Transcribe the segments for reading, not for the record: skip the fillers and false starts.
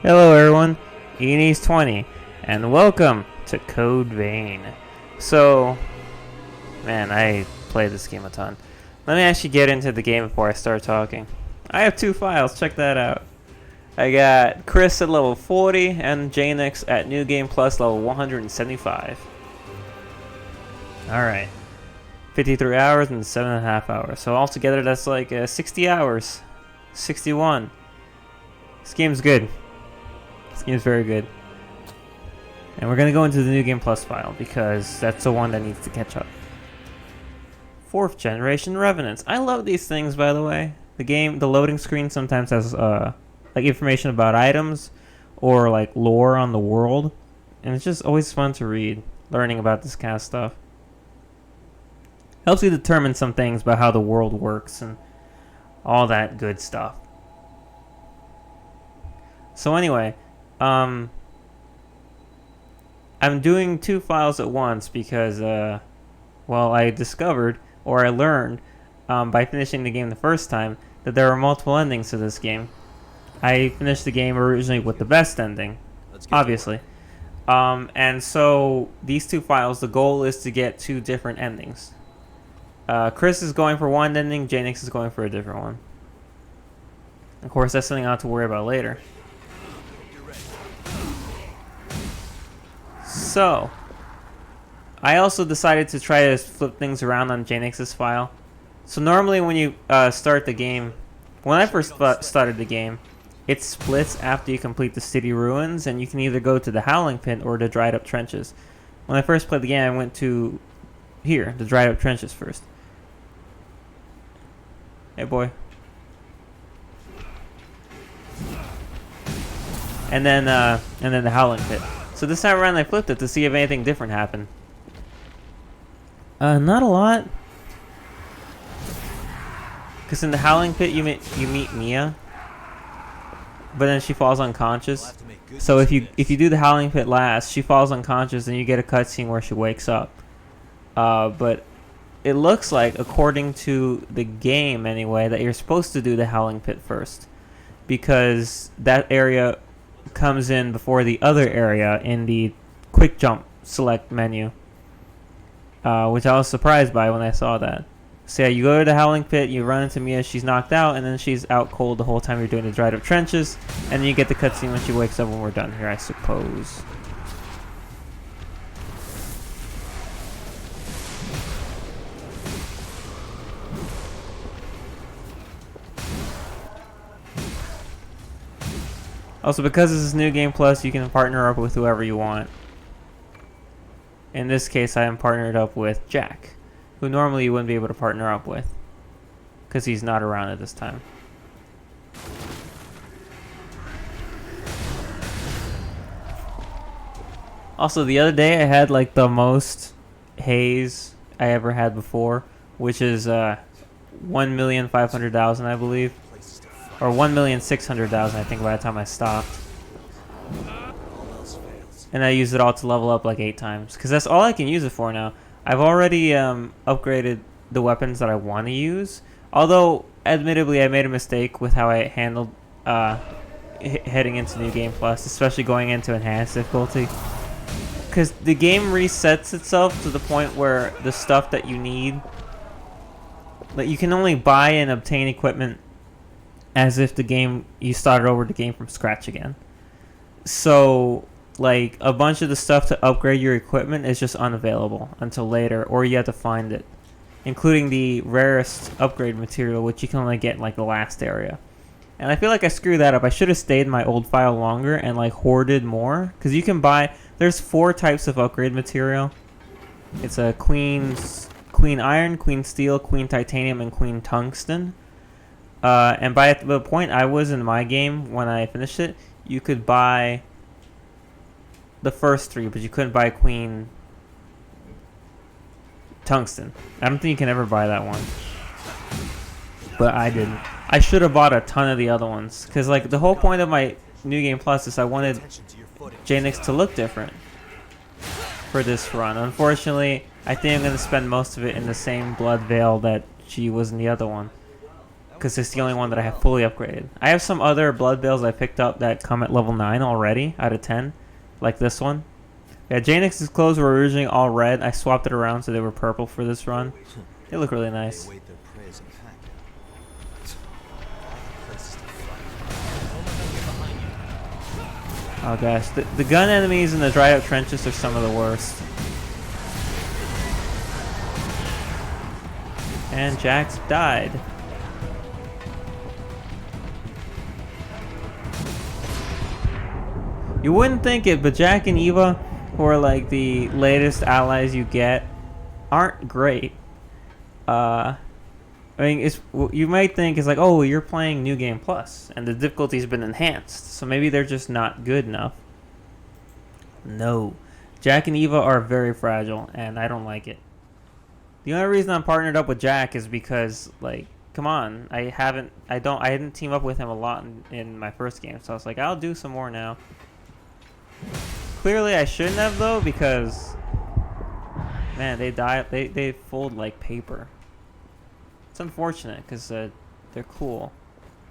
Hello everyone, Eenies20, and welcome to Code Vein. So, man, I play this game a ton. Let me actually get into the game before I start talking. I have two files, check that out. I got Chris at level 40 and Jaynix at New Game Plus level 175. Alright, 53 hours and 7.5 hours. So altogether that's like 60 hours. 61. This game's good. This game's very good. And we're going to go into the New Game Plus file because that's the one that needs to catch up. 4th generation Revenants. I love these things, by the way. The loading screen sometimes has like information about items or like lore on the world. And it's just always fun to read, learning about this kind of stuff. Helps you determine some things about how the world works and all that good stuff. So anyway, I'm doing two files at once because, well, I discovered, or I learned, by finishing the game the first time, that there are multiple endings to this game. I finished the game originally with the best ending, obviously. And so, these two files, the goal is to get two different endings. Chris is going for one ending, Jaynix is going for a different one. Of course, that's something I'll have to worry about later. So, I also decided to try to flip things around on Jaynix's file. So normally when you start the game, when I first started the game, it splits after you complete the city ruins, and you can either go to the Howling Pit or the dried up trenches. When I first played the game, I went to here, the dried up trenches first. Hey boy. And then the Howling Pit. So this time around I flipped it to see if anything different happened. Not a lot. Because in the Howling Pit you meet Mia. But then she falls unconscious. So if you do the Howling Pit last, she falls unconscious and you get a cutscene where she wakes up. But it looks like, according to the game anyway, that you're supposed to do the Howling Pit first. Because that area comes in before the other area in the quick jump select menu, which I was surprised by when I saw that. So yeah, you go to the Howling Pit, you run into Mia, she's knocked out, and then she's out cold the whole time you're doing the dried up trenches, and then you get the cutscene when she wakes up when we're done here, I suppose. Also, because this is New Game Plus, you can partner up with whoever you want. In this case, I am partnered up with Jack, who normally you wouldn't be able to partner up with, because he's not around at this time. Also, the other day I had like the most haze I ever had before, which is 1,500,000, I believe. Or 1,600,000, I think, by the time I stopped. And I used it all to level up like 8 times. Because that's all I can use it for now. I've already upgraded the weapons that I want to use. Although, admittedly, I made a mistake with how I handled heading into New Game Plus. Especially going into Enhanced difficulty. Because the game resets itself to the point where the stuff that you need... Like, you can only buy and obtain equipment as if you started over the game from scratch again. So, like, a bunch of the stuff to upgrade your equipment is just unavailable until later, or you have to find it. Including the rarest upgrade material, which you can only get in, like, the last area. And I feel like I screwed that up. I should have stayed in my old file longer and, like, hoarded more. Because you can buy... There's 4 types of upgrade material. It's a Queen Iron, Queen Steel, Queen Titanium, and Queen Tungsten. And by the point I was in my game when I finished it, you could buy the first 3, but you couldn't buy Queen Tungsten. I don't think you can ever buy that one. But I didn't. I should have bought a ton of the other ones. Because like the whole point of my New Game Plus is I wanted Jaynix to look different for this run. Unfortunately, I think I'm going to spend most of it in the same blood veil that she was in the other one. because it's the only one that I have fully upgraded. I have some other blood bills I picked up that come at level 9 already out of 10, like this one. Yeah, Jaynix's clothes were originally all red. I swapped it around so they were purple for this run. They look really nice. Oh gosh, the gun enemies in the dried up trenches are some of the worst. And Jax died. You wouldn't think it, but Jack and Eva, who are like the latest allies you get, aren't great. I mean, you might think it's like, oh, you're playing New Game Plus, and the difficulty's been enhanced, so maybe they're just not good enough. No. Jack and Eva are very fragile, and I don't like it. The only reason I'm partnered up with Jack is because, like, come on, I didn't team up with him a lot in my first game, so I was like, I'll do some more now. Clearly I shouldn't have, though, because, man, they fold like paper. It's unfortunate because they're cool,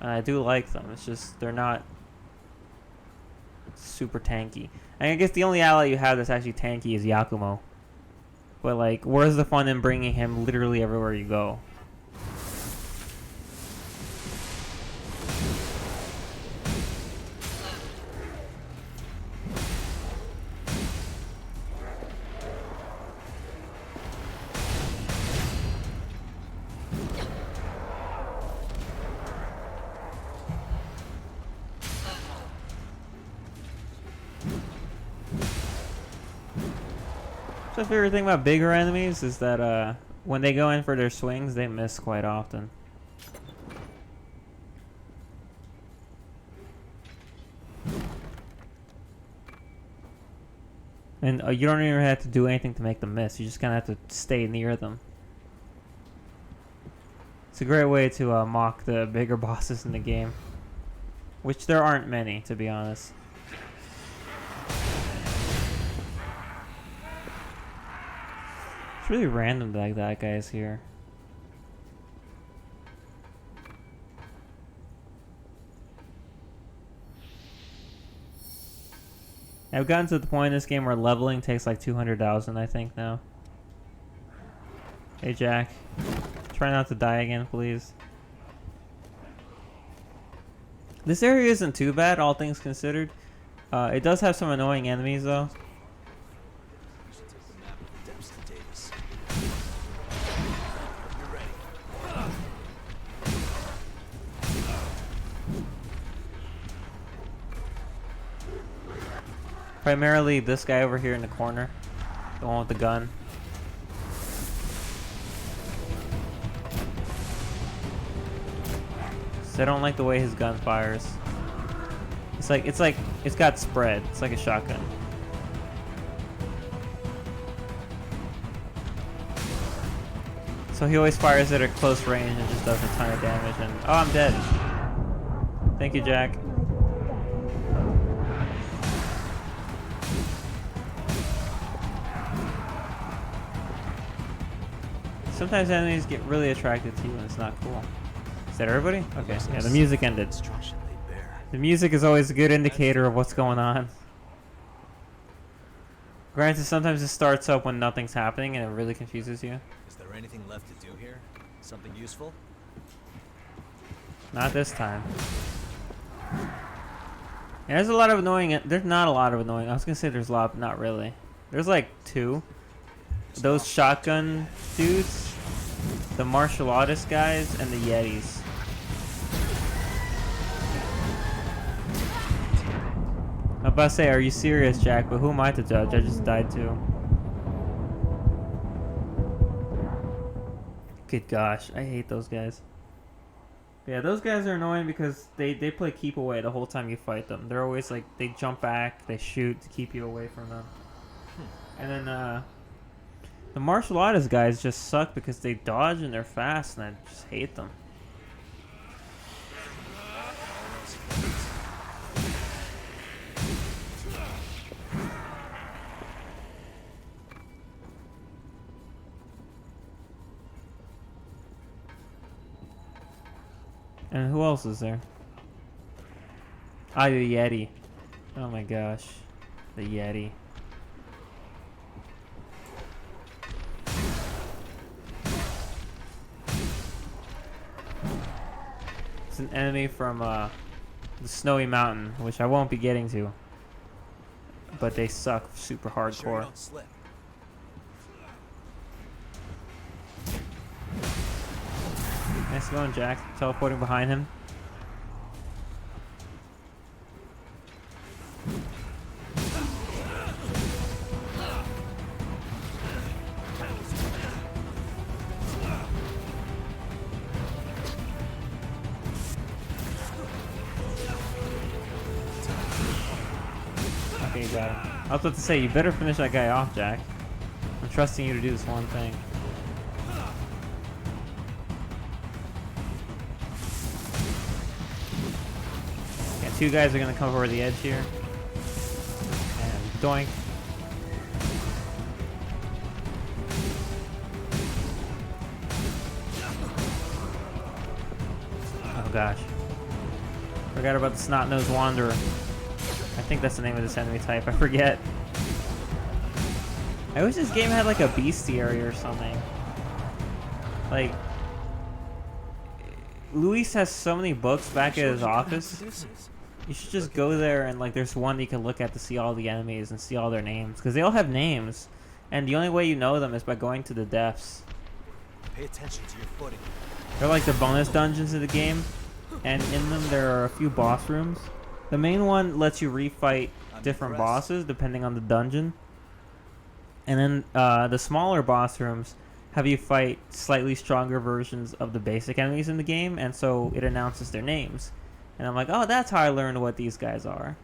and I do like them. It's just they're not super tanky. And I guess the only ally you have that's actually tanky is Yakumo. But like, where's the fun in bringing him literally everywhere you go? The favorite thing about bigger enemies is that when they go in for their swings, they miss quite often. And you don't even have to do anything to make them miss. You just kind of have to stay near them. It's a great way to mock the bigger bosses in the game. Which there aren't many, to be honest. It's really random that guy's here. I've gotten to the point in this game where leveling takes like 200,000, I think, now. Hey, Jack. Try not to die again, please. This area isn't too bad, all things considered. It does have some annoying enemies, though. Primarily this guy over here in the corner. The one with the gun. So I don't like the way his gun fires. It's got spread. It's like a shotgun. So he always fires it at close range and just does a ton of damage. And oh, I'm dead. Thank you, Jack. Sometimes enemies get really attracted to you and it's not cool. Is that everybody? Okay, yeah, the music ended. The music is always a good indicator of what's going on. Granted, sometimes it starts up when nothing's happening and it really confuses you. Is there anything left to do here? Something useful? Not this time. Yeah, there's a lot of annoying. There's not a lot of annoying. I was gonna say there's a lot, but not really. There's like two. Those shotgun dudes, the martial artist guys, and the Yetis. I'm about to say, are you serious, Jack? But who am I to judge? I just died too. Good gosh, I hate those guys. Yeah, those guys are annoying because they play keep away the whole time you fight them. They're always like, they jump back, they shoot to keep you away from them. And then, the martial artist guys just suck because they dodge and they're fast, and I just hate them. And who else is there? Ah, the Yeti. Oh my gosh. The Yeti. It's an enemy from the Snowy Mountain, which I won't be getting to. But they suck super Sure you hardcore. don't slip. Nice going, Jack. Teleporting behind him. Okay, you got him. I was about to say, you better finish that guy off, Jack. I'm trusting you to do this one thing. Yeah, two guys are gonna come over the edge here. And doink. Oh gosh. Forgot about the snot-nosed wanderer. I think that's the name of this enemy type. I forget. I wish this game had like a bestiary or something. Like, Luis has so many books back at his office. You should just go there and like there's one you can look at to see all the enemies and see all their names. Because they all have names. And the only way you know them is by going to the depths. Pay attention to your footing. They're like the bonus dungeons of the game. And in them there are a few boss rooms. The main one lets you refight different bosses depending on the dungeon. And then the smaller boss rooms have you fight slightly stronger versions of the basic enemies in the game, and so it announces their names. And I'm like, oh, that's how I learned what these guys are.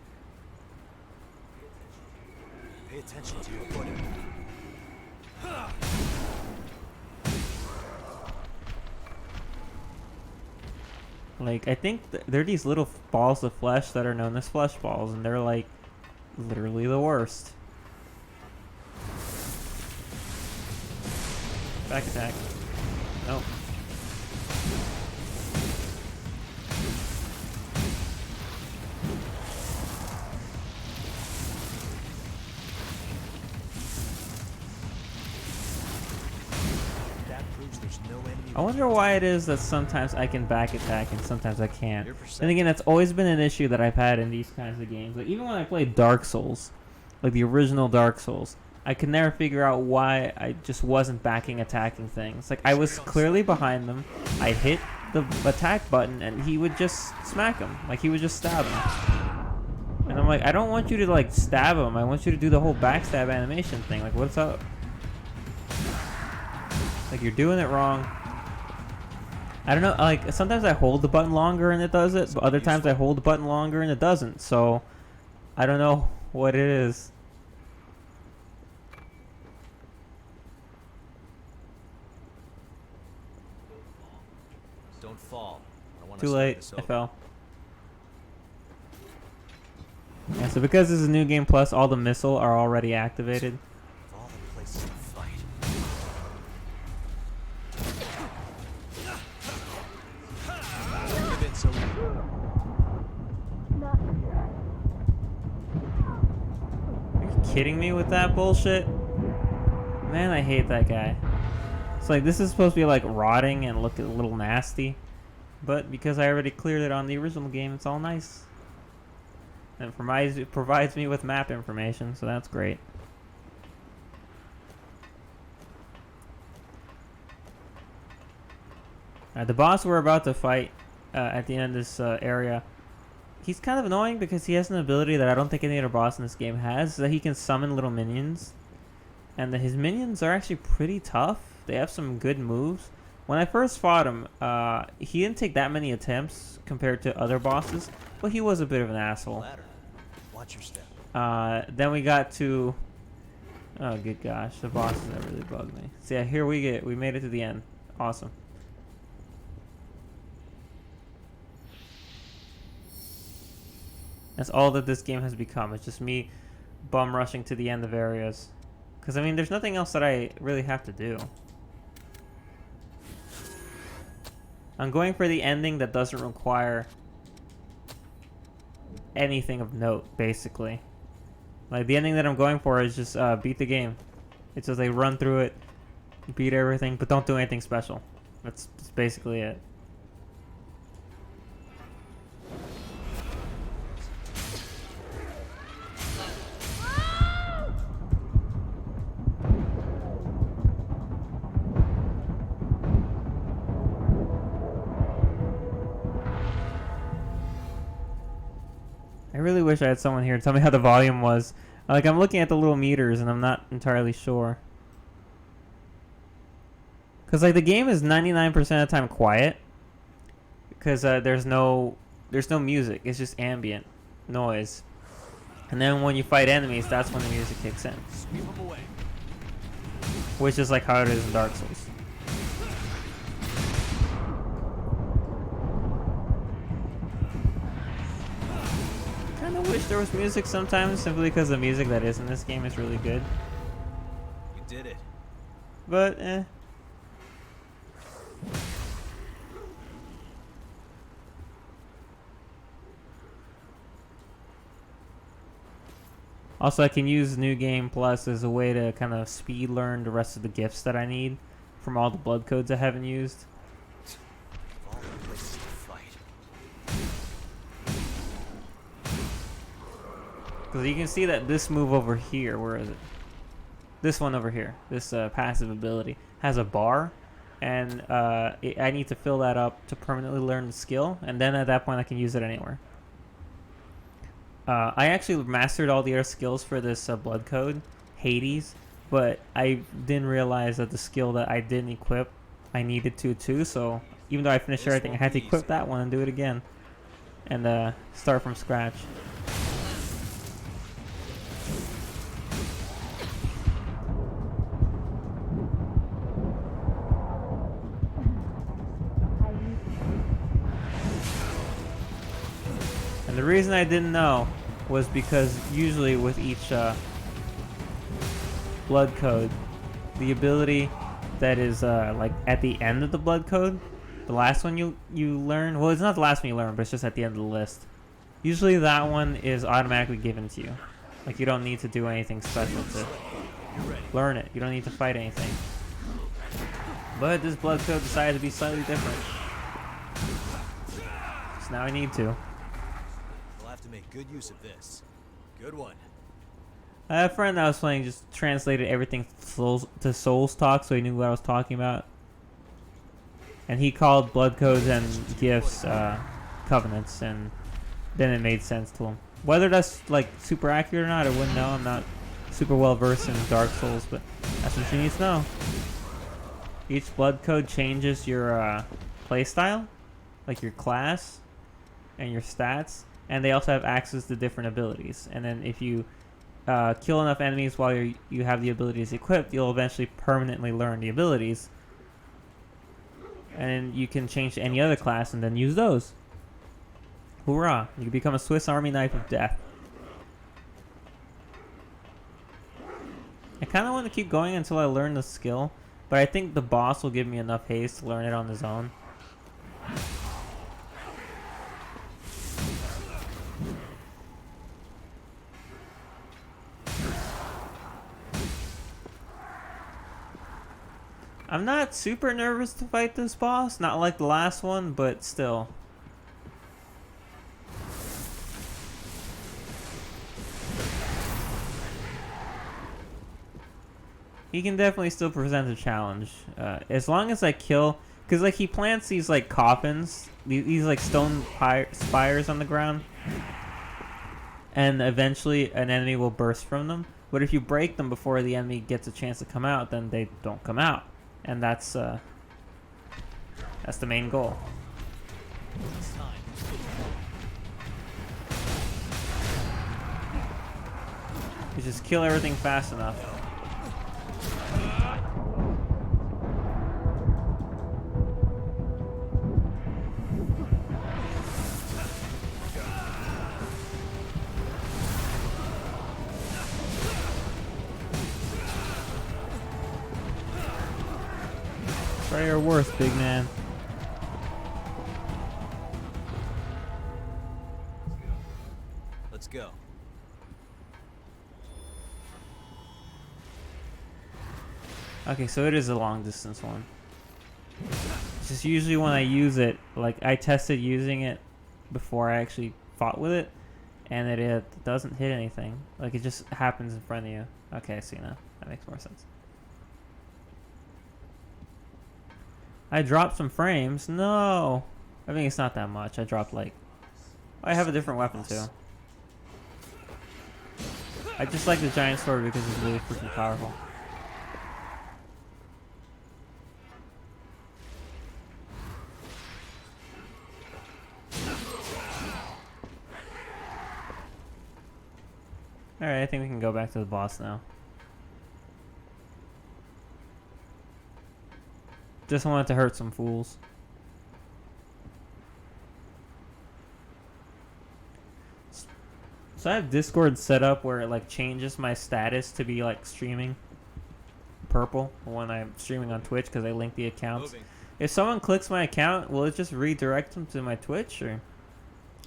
Pay attention to your footing. Like, I think they're these little balls of flesh that are known as flesh balls, and they're like literally the worst. Back attack. Nope. That proves there's no enemy. I wonder why it is that sometimes I can back attack and sometimes I can't. Your And again, that's always been an issue that I've had in these kinds of games. Like even when I played Dark Souls, like the original Dark Souls, I could never figure out why I just wasn't backing attacking things. Like I was clearly behind them. I hit the attack button and he would just smack him. Like he would just stab him. And I'm like, I don't want you to like stab him. I want you to do the whole backstab animation thing. Like what's up? Like you're doing it wrong. I don't know, like sometimes I hold the button longer and it does it, but other times I hold the button longer and it doesn't. So I don't know what it is. Don't fall. I want Too late. I fell. Yeah, so because this is New Game Plus, all the missile are already activated. Of all the places to fight. Give in so Are you kidding me with that bullshit? Man, I hate that guy. It's like, this is supposed to be like rotting and look a little nasty. But because I already cleared it on the original game, it's all nice. And it provides me with map information, so that's great. The boss we're about to fight at the end of this area, he's kind of annoying because he has an ability that I don't think any other boss in this game has, that he can summon little minions. And his minions are actually pretty tough. They have some good moves. When I first fought him, he didn't take that many attempts compared to other bosses, but he was a bit of an asshole. ladder. Watch your step. Then we got to... Oh, good gosh. The bosses that really bugged me. So yeah, here we made it to the end. Awesome. That's all that this game has become. It's just me bum rushing to the end of areas. Because, I mean, there's nothing else that I really have to do. I'm going for the ending that doesn't require anything of note, basically. Like, the ending that I'm going for is just beat the game. It's just like run through it, beat everything, but don't do anything special. That's basically it. I really wish I had someone here to tell me how the volume was. Like, I'm looking at the little meters and I'm not entirely sure. Because, like, the game is 99% of the time quiet. Because there's no music. It's just ambient noise. And then when you fight enemies, that's when the music kicks in. Sweep them away. Which is like how it is in Dark Souls. Kinda wish there was music sometimes, simply because the music that is in this game is really good. You did it. But, eh. Also, I can use New Game Plus as a way to kind of speed learn the rest of the gifts that I need from all the blood codes I haven't used. Of all the places to fight. Because you can see that this move over here, where is it? This one over here, this passive ability, has a bar. And I need to fill that up to permanently learn the skill. And then at that point, I can use it anywhere. I actually mastered all the other skills for this blood code, Hades, but I didn't realize that the skill that I didn't equip, I needed to too, so even though I finished everything, I had to equip that one and do it again. And start from scratch. And the reason I didn't know was because usually with each blood code, the ability that is like at the end of the blood code, the last one you learn, well, it's not the last one you learn, but it's just at the end of the list. Usually that one is automatically given to you. Like, you don't need to do anything special to learn it. You don't need to fight anything. But this blood code decided to be slightly different. So now I need to. We'll have to make good use of this. Good one. I had a friend that was playing just translated everything to Souls talk, so he knew what I was talking about. And he called blood codes and gifts covenants, and then it made sense to him. Whether that's like super accurate or not, I wouldn't know. I'm not super well versed in Dark Souls, but that's what you need to know. Each blood code changes your playstyle, like your class and your stats. And they also have access to different abilities. And then if you kill enough enemies while you have the abilities equipped, you'll eventually permanently learn the abilities. And you can change to any other class and then use those. Hoorah! You can become a Swiss Army knife of death. I kind of want to keep going until I learn the skill, but I think the boss will give me enough haste to learn it on his own. I'm not super nervous to fight this boss, not like the last one, but still. He can definitely still present a challenge, as long as I kill, because like he plants these like coffins, these like stone spires on the ground, and eventually an enemy will burst from them. But if you break them before the enemy gets a chance to come out, then they don't come out. And that's the main goal. It's time. You just kill everything fast enough. Try your worst, big man. Let's go. Okay, so it is a long distance one. It's just usually when I use it, like I tested using it before I actually fought with it, and it doesn't hit anything. Like it just happens in front of you. Okay, I see now. That makes more sense. I dropped some frames. No! I mean, it's not that much. I dropped like... I have a different weapon too. I just like the giant sword because it's really freaking powerful. Alright, I think we can go back to the boss now. Just wanted to hurt some fools. So I have Discord set up where it like changes my status to be like streaming purple when I'm streaming on Twitch because I link the accounts. Moving. If someone clicks my account, will it just redirect them to my Twitch, or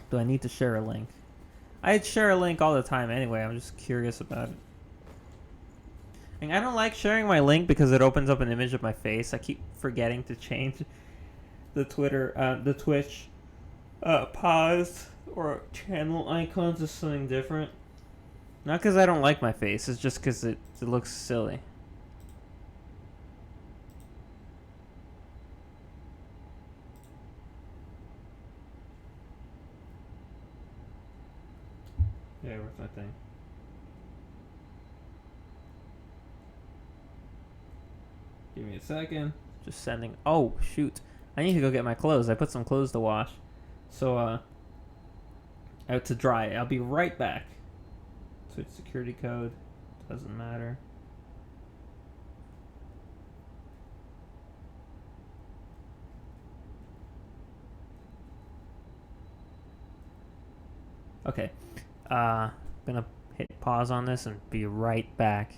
do I need to share a link? I share a link all the time anyway. I'm just curious about it. And I don't like sharing my link because it opens up an image of my face. I keep forgetting to change the Twitch pause or channel icons to something different. Not because I don't like my face. It's just because it looks silly. Yeah, where's my thing? Give me a second. Just sending. Oh, shoot. I need to go get my clothes. I put some clothes to wash. So, out to dry. I'll be right back. Switch security code. Doesn't matter. Okay. Gonna hit pause on this and be right back.